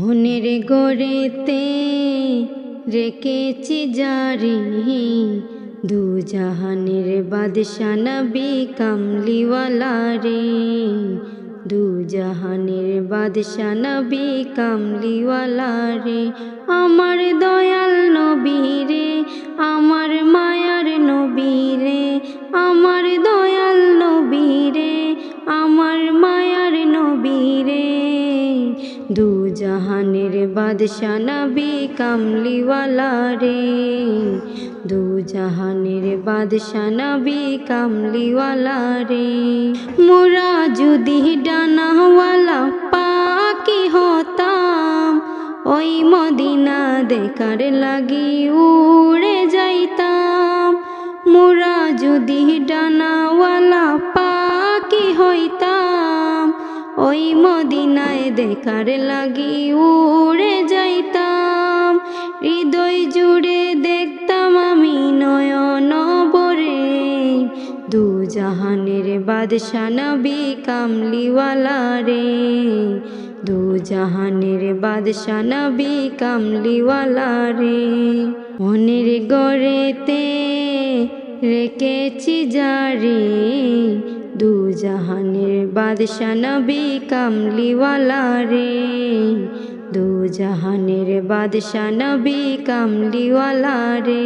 মনের গড়েতে রেখেছি জারি দু জাহানের বাদশা নবী কামলিওয়ালা রে। দু জাহানের বাদশা নবী কামলিওয়ালা রে। আমার দয়াল নবী রে, আমার মায়ার নবী রে, আমার দয়াল নবী রে, আমার মায়ার নবী রে। দু জাহানের বাদশা নবী কামলিওয়ালা রে। দু জাহানের বাদশা নবী কামলিওয়ালা রে। মোরা যদি ডানাওয়ালা পাখি হতাম, ওই মদিনা দেখার লাগি উড়ে যাইতাম। মোরা যদি ডানাওয়ালা পাখি হইতাম, ওই মদিনায় দেখার লাগি উড়ে যাইতাম। হৃদয় জুড়ে দেখতাম আমি নয়ন ভরে। দু জাহানের বাদশা নবী কামলিওয়ালা রে। দু জাহানের বাদশা নবী কামলিওয়ালা রে। মনের গড়েতে রেখেছি জারি দু জাহানের বাদশা নবী কামলিওয়ালা রে। দু জাহানের বাদশা নবী কামলিওয়ালা রে।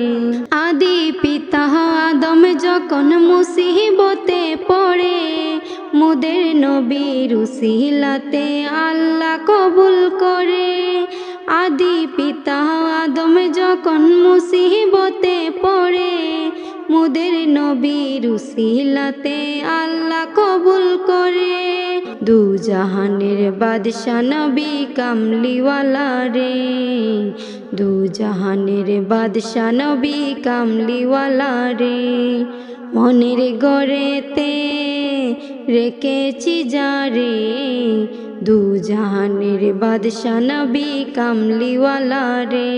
আদি পিতা আদম যখন মুসিবতে পড়ে, মোদের নবীর উসিলাতে আল্লাহ কবুল করে। আদি পিতা আদম যখন মুসিবতে পড়ে, মোদের নবীর উসিলাতে আল্লাহ কবুল করে। দু জাহানের বাদশা নবী কামলিওয়ালা রে। দু জাহানের বাদশা নবী কামলিওয়ালা রে। মনের গড়েতে রেখেছি জারি দু জাহানের বাদশা নবী কামলিওয়ালা রে।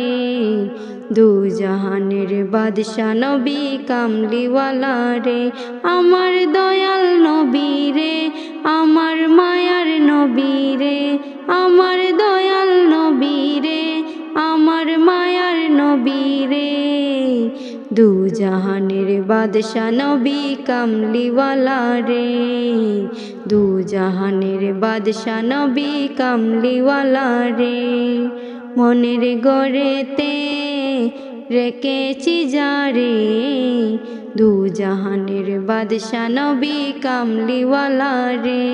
দু জাহানের বাদশা নবী কামলিওয়ালা রে। আমার দয়াল নবী রে, আমার মায়ার নবী রে, আমার দয়াল নবী রে, আমার মায়ার নবী রে। দু জাহানের বাদশা নবী কামলিওয়ালা রে। দু জাহানের বাদশা নবী কামলিওয়ালা রে। মনের গড়েতে রেখেছি জারি দু জাহানের বাদশা নবী কামলিওয়ালা রে।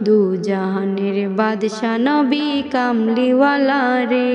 দু জাহানের বাদশা নবী কামলিওয়ালা রে।